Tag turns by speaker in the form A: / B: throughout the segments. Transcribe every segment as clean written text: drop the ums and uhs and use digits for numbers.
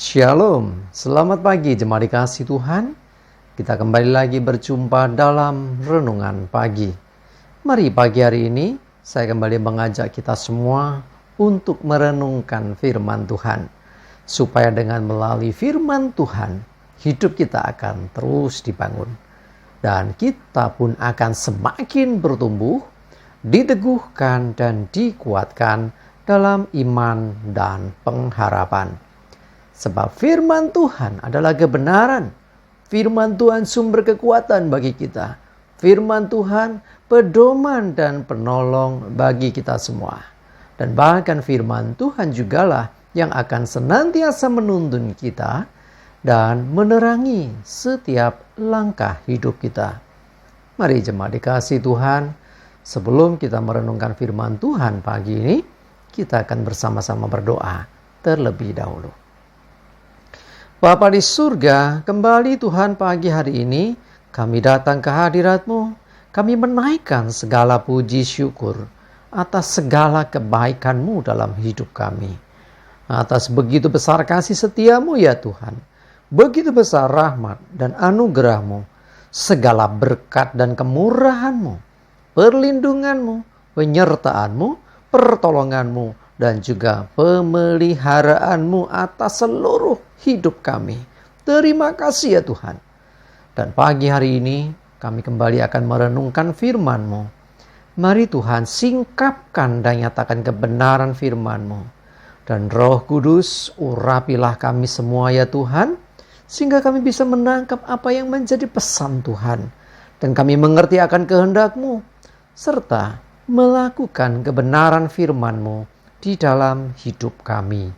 A: Shalom, selamat pagi jemaat dikasih Tuhan. Kita kembali lagi berjumpa dalam renungan pagi. Mari pagi hari ini saya kembali mengajak kita semua untuk merenungkan firman Tuhan. Supaya dengan melalui firman Tuhan, hidup kita akan terus dibangun. Dan kita pun akan semakin bertumbuh, diteguhkan dan dikuatkan dalam iman dan pengharapan. Sebab firman Tuhan adalah kebenaran. Firman Tuhan sumber kekuatan bagi kita. Firman Tuhan pedoman dan penolong bagi kita semua. Dan bahkan firman Tuhan jugalah yang akan senantiasa menuntun kita dan menerangi setiap langkah hidup kita. Mari jemaat dikasih Tuhan, sebelum kita merenungkan firman Tuhan pagi ini, kita akan bersama-sama berdoa terlebih dahulu. Bapa di surga, kembali Tuhan pagi hari ini kami datang ke hadirat-Mu. Kami menaikkan segala puji syukur atas segala kebaikan-Mu dalam hidup kami. Atas begitu besar kasih setia-Mu ya Tuhan. Begitu besar rahmat dan anugerah-Mu. Segala berkat dan kemurahan-Mu. Perlindungan-Mu, penyertaan-Mu, pertolongan-Mu, dan juga pemeliharaan-Mu atas seluruh hidup kami. Terima kasih ya Tuhan. Dan pagi hari ini kami kembali akan merenungkan firman-Mu. Mari Tuhan singkapkan dan nyatakan kebenaran firman-Mu. Dan Roh Kudus urapilah kami semua ya Tuhan. Sehingga kami bisa menangkap apa yang menjadi pesan Tuhan. Dan kami mengerti akan kehendak-Mu. Serta melakukan kebenaran firman-Mu di dalam hidup kami.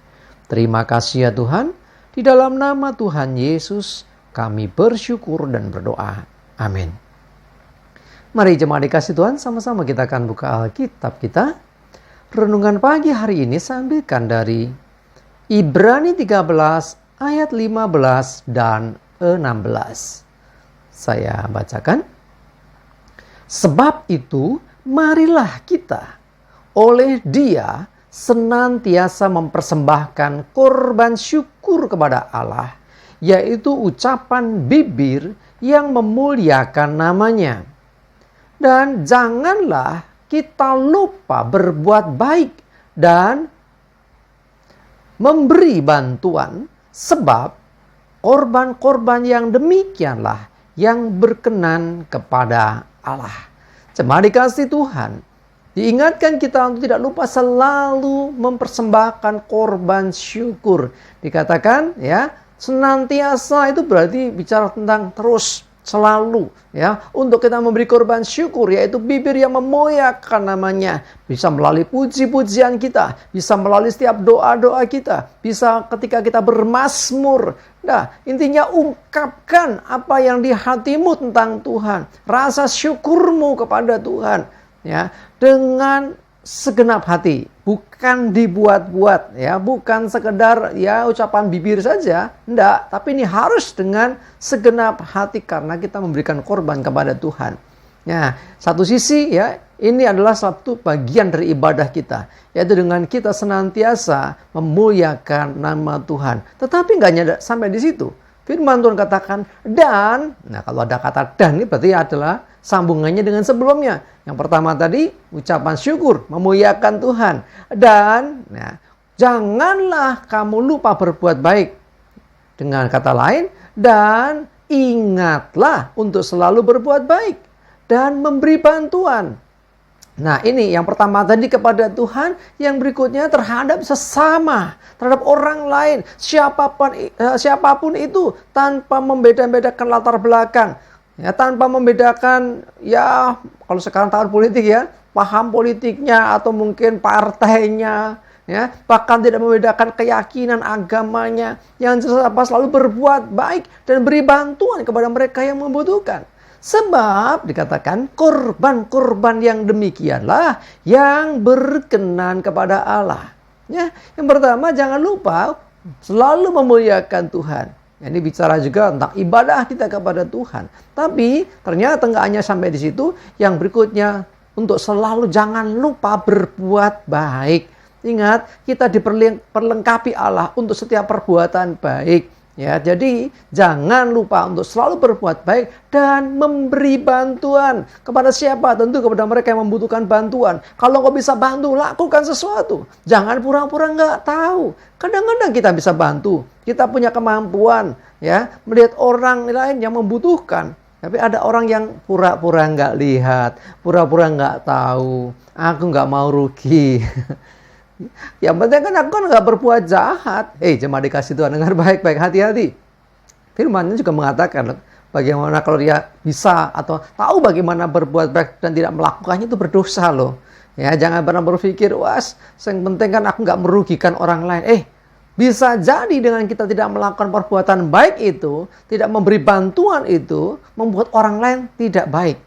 A: Terima kasih ya Tuhan. Di dalam nama Tuhan Yesus kami bersyukur dan berdoa. Amin. Mari jemaat dikasih Tuhan, sama-sama kita akan buka Alkitab kita. Renungan pagi hari ini saya ambilkan dari Ibrani 13 ayat 15 dan 16. Saya bacakan. Sebab itu marilah kita oleh Dia senantiasa mempersembahkan korban syukur kepada Allah, yaitu ucapan bibir yang memuliakan namanya. Dan janganlah kita lupa berbuat baik dan memberi bantuan, sebab korban-korban yang demikianlah yang berkenan kepada Allah. Jemaat dikasih Tuhan, diingatkan kita untuk tidak lupa selalu mempersembahkan korban syukur. Dikatakan ya, senantiasa itu berarti bicara tentang terus, selalu ya, untuk kita memberi korban syukur, yaitu bibir yang memuliakan namanya. Bisa melalui puji-pujian kita, bisa melalui setiap doa-doa kita, bisa ketika kita bermazmur. Nah, intinya ungkapkan apa yang di hatimu tentang Tuhan, rasa syukurmu kepada Tuhan. Ya, dengan segenap hati, bukan dibuat-buat ya, bukan sekedar ya ucapan bibir saja, enggak, tapi ini harus dengan segenap hati karena kita memberikan korban kepada Tuhan. Ya, satu sisi ya, ini adalah satu bagian dari ibadah kita, yaitu dengan kita senantiasa memuliakan nama Tuhan. Tetapi enggak sampai di situ. Firman Tuhan katakan dan, nah kalau ada kata dan ini berarti adalah sambungannya dengan sebelumnya. Yang pertama tadi ucapan syukur, memuliakan Tuhan. Dan nah, janganlah kamu lupa berbuat baik. Dengan kata lain, dan ingatlah untuk selalu berbuat baik dan memberi bantuan. Nah ini yang pertama tadi kepada Tuhan, yang berikutnya terhadap sesama, terhadap orang lain, siapapun itu, tanpa membeda-bedakan latar belakang, ya, tanpa membedakan ya kalau sekarang tahun politik ya, paham politiknya atau mungkin partainya, ya, bahkan tidak membedakan keyakinan agamanya, yang jelas selalu berbuat baik dan beri bantuan kepada mereka yang membutuhkan. Sebab dikatakan korban-korban yang demikianlah yang berkenan kepada Allah. Ya, yang pertama jangan lupa selalu memuliakan Tuhan. Ini bicara juga tentang ibadah kita kepada Tuhan. Tapi ternyata nggak hanya sampai di situ. Yang berikutnya untuk selalu jangan lupa berbuat baik. Ingat, kita diperlengkapi Allah untuk setiap perbuatan baik. Ya, jadi jangan lupa untuk selalu berbuat baik dan memberi bantuan kepada siapa? Tentu kepada mereka yang membutuhkan bantuan. Kalau kau bisa bantu, lakukan sesuatu. Jangan pura-pura nggak tahu. Kadang-kadang kita bisa bantu, kita punya kemampuan, ya, melihat orang lain yang membutuhkan. Tapi ada orang yang pura-pura nggak lihat, pura-pura nggak tahu. Aku nggak mau rugi. Yang penting kan aku kan nggak berbuat jahat. Jemaat dikasih Tuhan, dengar baik-baik, hati-hati. Firman-Nya juga mengatakan bagaimana kalau dia bisa atau tahu bagaimana berbuat baik dan tidak melakukannya itu berdosa loh. Ya, jangan pernah berpikir, yang penting kan aku nggak merugikan orang lain. Bisa jadi dengan kita tidak melakukan perbuatan baik itu, tidak memberi bantuan itu, membuat orang lain tidak baik.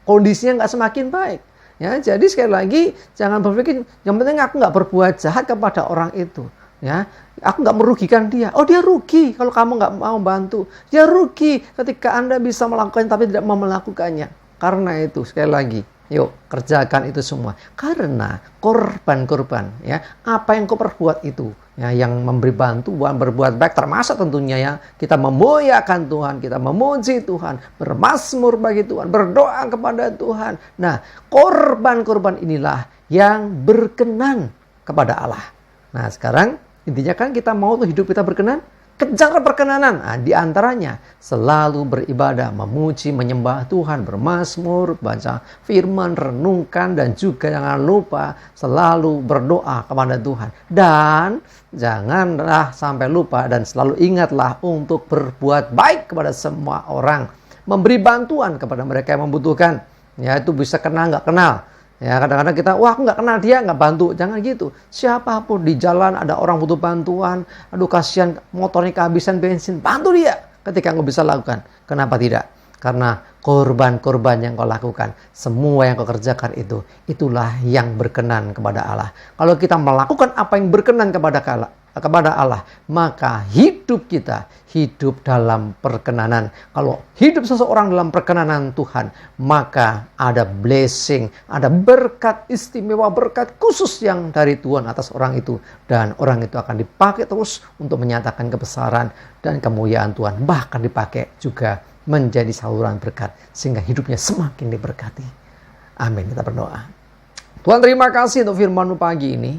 A: Kondisinya nggak semakin baik. Ya, jadi sekali lagi jangan berpikir yang penting aku nggak berbuat jahat kepada orang itu. Ya, aku nggak merugikan dia. Dia rugi kalau kamu nggak mau bantu. Dia rugi ketika Anda bisa melakukan tapi tidak mau melakukannya. Karena itu sekali lagi, yuk kerjakan itu semua. Karena korban-korban, ya, apa yang kau perbuat itu, ya, yang memberi bantuan, berbuat baik, termasuk tentunya ya kita memuliakan Tuhan, kita memuji Tuhan, bermazmur bagi Tuhan, berdoa kepada Tuhan. Nah, korban-korban inilah yang berkenan kepada Allah. Nah, sekarang intinya kan kita mau tuh hidup kita berkenan. Kejar perkenanan, di antaranya selalu beribadah, memuji, menyembah Tuhan, bermazmur, baca firman, renungkan, dan juga jangan lupa selalu berdoa kepada Tuhan. Dan janganlah sampai lupa dan selalu ingatlah untuk berbuat baik kepada semua orang, memberi bantuan kepada mereka yang membutuhkan. Ya, itu bisa kenal nggak kenal. Ya, kadang-kadang kita, aku nggak kenal dia, nggak bantu. Jangan gitu. Siapapun di jalan ada orang butuh bantuan, aduh kasihan motornya kehabisan bensin, bantu dia ketika nggak bisa lakukan. Kenapa tidak? Karena korban-korban yang kau lakukan, semua yang kau kerjakan itu, itulah yang berkenan kepada Allah. Kalau kita melakukan apa yang berkenan kepada Allah, maka hidup kita hidup dalam perkenanan. Kalau hidup seseorang dalam perkenanan Tuhan, maka ada blessing, ada berkat istimewa, berkat khusus yang dari Tuhan atas orang itu. Dan orang itu akan dipakai terus untuk menyatakan kebesaran dan kemuliaan Tuhan. Bahkan dipakai juga menjadi saluran berkat, sehingga hidupnya semakin diberkati. Amin. Kita berdoa. Tuhan, terima kasih untuk firman-Mu pagi ini.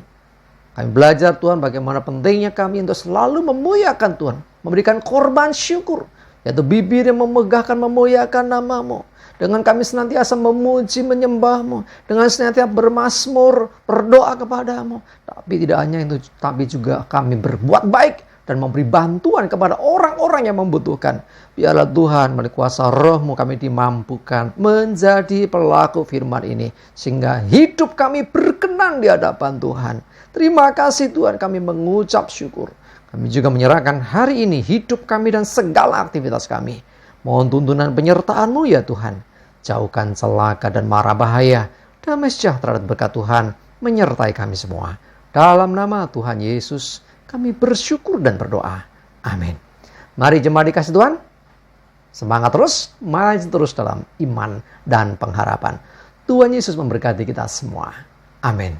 A: Kami belajar Tuhan bagaimana pentingnya kami untuk selalu memuliakan Tuhan. Memberikan korban syukur. Yaitu bibir yang memegahkan, memuliakan nama-Mu. Dengan kami senantiasa memuji, menyembah-Mu. Dengan senantiasa bermazmur, berdoa kepada-Mu. Tapi tidak hanya itu, tapi juga kami berbuat baik dan memberi bantuan kepada orang-orang yang membutuhkan. Biarlah Tuhan melalui kuasa Roh-Mu kami dimampukan menjadi pelaku firman ini. Sehingga hidup kami berkenan di hadapan Tuhan. Terima kasih Tuhan, kami mengucap syukur. Kami juga menyerahkan hari ini hidup kami dan segala aktivitas kami. Mohon tuntunan penyertaan-Mu ya Tuhan. Jauhkan celaka dan mara bahaya. Damai sejahtera dan berkat Tuhan menyertai kami semua. Dalam nama Tuhan Yesus, kami bersyukur dan berdoa. Amin. Mari jemaat dikasih Tuhan. Semangat terus, maju terus dalam iman dan pengharapan. Tuhan Yesus memberkati kita semua. Amin.